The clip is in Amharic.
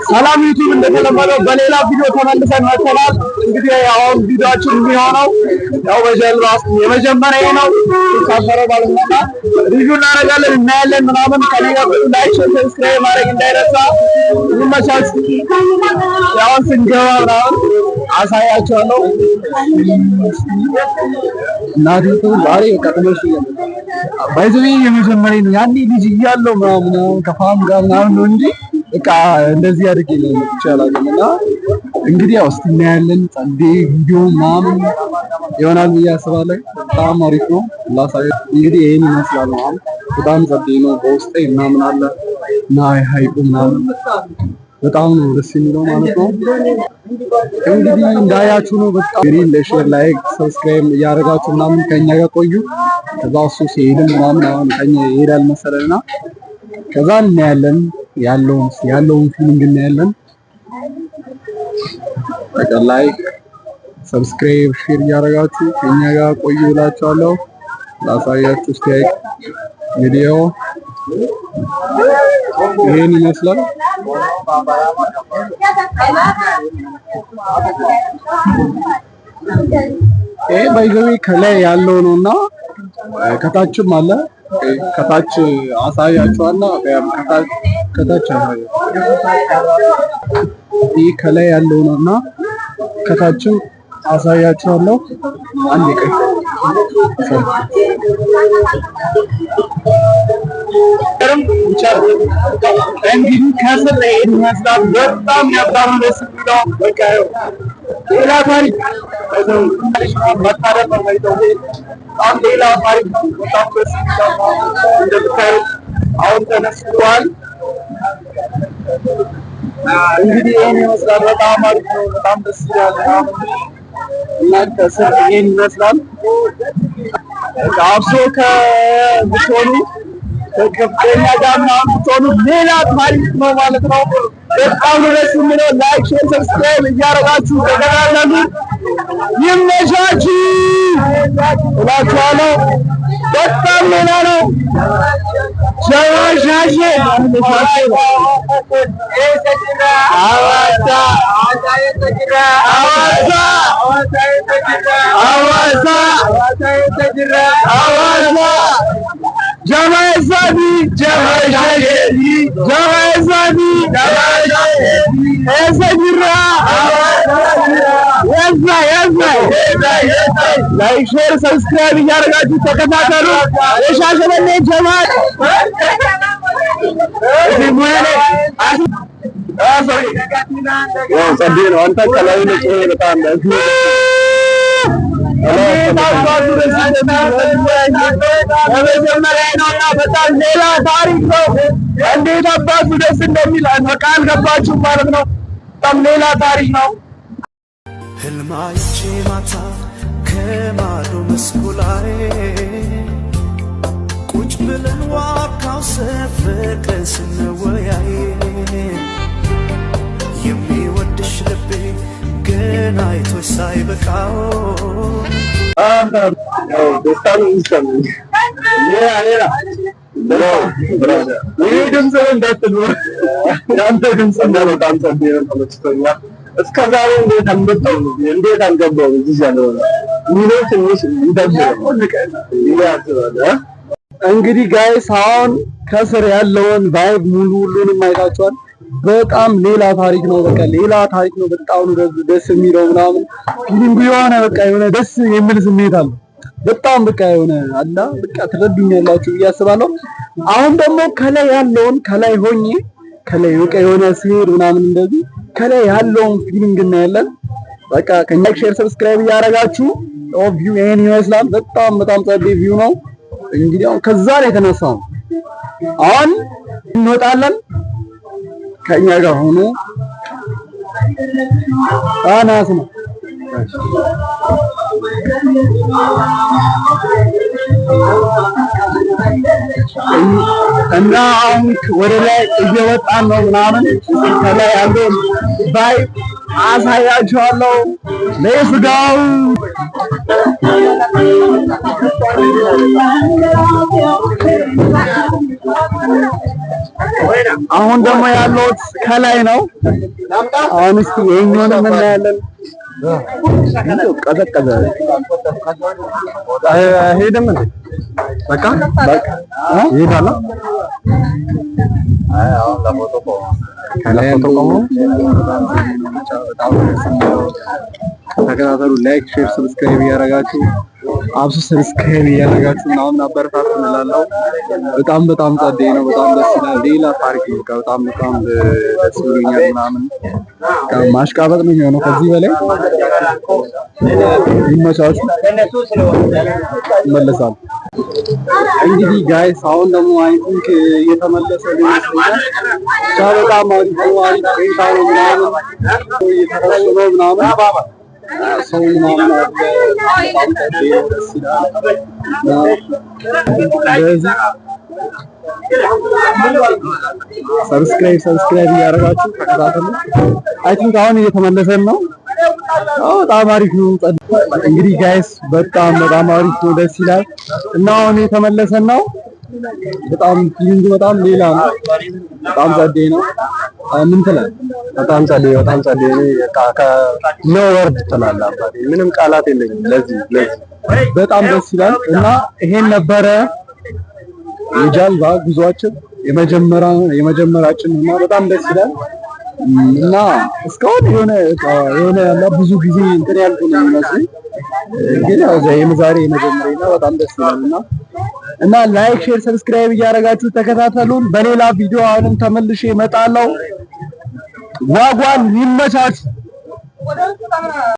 ሰላም ዩቲዩብ እንደተለመደው በሌላ ቪዲዮ ተመልሰን መጥተናል። እንግዲህ አሁን ቪዲዮአችን የሚሆነው ያው በጀልባ የመጀመሪያው ነው። ተሳፈረ ባለና ሪቪው እናደርጋለን እናያለን ምናምን ከኔ ጋር ላይክ ሰብስክራይብ ማድረግ እንዳይረሳ። ይመቻች። ያው ስንገባ ምናምን አሳያችኋለሁ። እናዲቱ ዛሬ ከተመሽ ባይዘይ የመጀመሪያው ነው። ያኔ ልጅ እያለሁ ምናምን ከፋም ጋር ምናምን ነው እንጂ በቃ እንደዚህ አድርጌ ነው ይቻላል። እና እንግዲህ ያው እስቲ እናያለን። ጸዴ ቪዲዮ ምናምን ይሆናል ብዬ አስባለሁ። በጣም አሪፍ ነው። ላሳይ እንግዲህ ይሄን ይመስላል ማለት በጣም ጸዴ ነው። በውስጤ ምናምን አለ እና ሃይቁ ምናምን በጣም ነው ደስ የሚለው ማለት ነው። እንግዲህ እንዳያችሁ ነው። በጣም ግሪን ለሼር ላይክ ሰብስክራይብ እያደረጋችሁ ምናምን ከኛ ጋር ቆዩ። ከዛ እሱ ሲሄድ ምናምን አሁን ከኛ ይሄዳል መሰለና ከዛ እናያለን ያለውን ፊሊንግ እናያለን። በቃ ላይክ ሰብስክራይብ ሼር እያደረጋችሁ ከኛ ጋር ቆዩ እላችኋለሁ። ላሳያችሁ እስቲ ቪዲዮ ይሄን ይመስላል። ይሄ ባይዘዌ ከላይ ያለው ነውና ከታችም አለ። ከታች አሳያችኋለሁ። ከታች ይሄ ከላይ ያለው ነውና ከታችም አሳያችኋለሁ። አንድ ቀይ እንግዲህ ከስር ይሄን ይመስላል። በጣም ያባሩ ደስ የሚለው በቃ ሌላ ታሪክ መታረቅ ነው። በጣም ሌላ ታሪክ ነው። በጣም ደስ የሚለው እንደምታዩት አሁን ተነስቷል። እንግዲህ ይሄን ይመስላል። በጣም አሪፍ ነው። በጣም ደስ ይላል። እና ከስር ይሄን ይመስላል። አብሶ ከብትሆኑ ከከፍተኛ ጋር ምናምን ብትሆኑ ሌላ ታሪክ ነው ማለት ነው። በጣም ደስ የሚለው ላይክ ሼር ሰብስክራይብ እያደረጋችሁ ተከታተሉ። ይመቻችሁ እላችኋለሁ። በጣም ሌላ ነው። ሸዋሻሼ ላይክ ሼር ሰብስክራይብ እያደረጋችሁ ተከታተሉ። የሻሸመኔ ጀማል ጸዴ ነው። አንተ ከላይ ነው በጣም የመጀመሪያ ነውና በጣም ሌላ ታሪክ ነው። እንዴት አባቱ ደስ እንደሚል ቃል ገባችሁ ማለት ነው። በጣም ሌላ ታሪክ ነው። ህልማይቼ ማታ ከማዶ መስኩ ላይ ቁጭ ብለን ዋካው ሰፈቀን ስንወያይ የሚወድሽ ልቤ ገና አይቶሽ ሳይበቃው እስከ ዛሬ እንዴት አንበጣው ነው? እንዴት አንገባው? እዚህ ያለው ነው ትንሽ እንግዲህ ጋይስ አሁን ከስር ያለውን ቫይብ ሙሉ ሁሉንም አይታችኋል። በጣም ሌላ ታሪክ ነው። በቃ ሌላ ታሪክ ነው። በጣም ደስ የሚለው ምናምን ፊሊንጉ የሆነ በቃ የሆነ ደስ የሚል ስሜት አለ። በጣም በቃ የሆነ አላ በቃ ትረዱኛላችሁ ብዬ አስባለሁ። አሁን ደግሞ ከላይ ያለውን ከላይ ሆኜ ከላይ በቃ የሆነ ሲሄድ ምናምን እንደዚህ ከላይ ያለውን ፊሊንግ እናያለን። በቃ ከላይክ ሼር ሰብስክራይብ እያደረጋችሁ ቪው ይሄን ይመስላል። በጣም ጸዴ ቪው ነው። እንግዲህ አሁን ከዛ ላይ የተነሳው አሁን እንወጣለን። ከኛ ጋር ሆኖ አናስ ነው እና አሁን ወደ ላይ እየወጣን ነው ምናምን ከላይ ያለው ባይ አሳያችኋለሁ። ሌትስ ጎ አሁን ደግሞ ያለሁት ከላይ ነው። አሁን እስኪ የኛውን እናያለን። ቀዘቀዘ ሄደም እንዴ? በቃ ይሄዳል። አሁን ለፎቶ ተከታተሉ። ላይክ፣ ሼር፣ ሰብስክራይብ እያደረጋችሁ አብሱ ሰብስክራይብ እያደረጋችሁ ምናምን አበረታቱ እንላለሁ። በጣም ጸዴ ነው። በጣም ደስ ይላል። ሌላ ታሪክ ነው። በጣም ደስ ብሎኛል ምናምን ማሽቃበጥ ነው የሚሆነው ከዚህ በላይ ይመቻችሁ። ይመለሳል እንግዲህ ጋይስ። አሁን ደግሞ አይ ቲንክ እየተመለሰ ነው ይመስለኛል። በጣም አሪፍ ነው። አሪፍ ቆይታ ነው ምናምን እየተረሱ ነው ምናምን ሰው ምናምን ደስ ይላል። ሰብስክራይብ እያደረጋችሁ ተከታተሉ። አይ ቲንክ አሁን እየተመለሰን ነው። በጣም አሪፍ ነው። እንግዲህ ጋይስ በጣም አሪፍ ነው። ደስ ይላል እና አሁን እየተመለሰን ነው። በጣም ፊሊንግ በጣም ሌላ ነው። በጣም ጸዴ ነው። ምን ትላለህ? በጣም ጸዴ ነው። ነው ወርድ ትላለህ አባቴ። ምንም ቃላት የለኝም ለዚህ በጣም ደስ ይላል እና ይሄን ነበረ የጃልባ ጉዟችን የመጀመሪያችን እና በጣም ደስ ይላል እና እስካሁን የሆነ ያለ ብዙ ጊዜ እንትን ያልኩ ነው የሚመስለኝ፣ ግን ያው የዛሬ የመጀመሪያ ነው። በጣም ደስ ይላል እና ላይክ፣ ሼር፣ ሰብስክራይብ እያደረጋችሁ ተከታተሉን። በሌላ ቪዲዮ አሁንም ተመልሼ እመጣለሁ። ዋጓን ይመቻችሁ።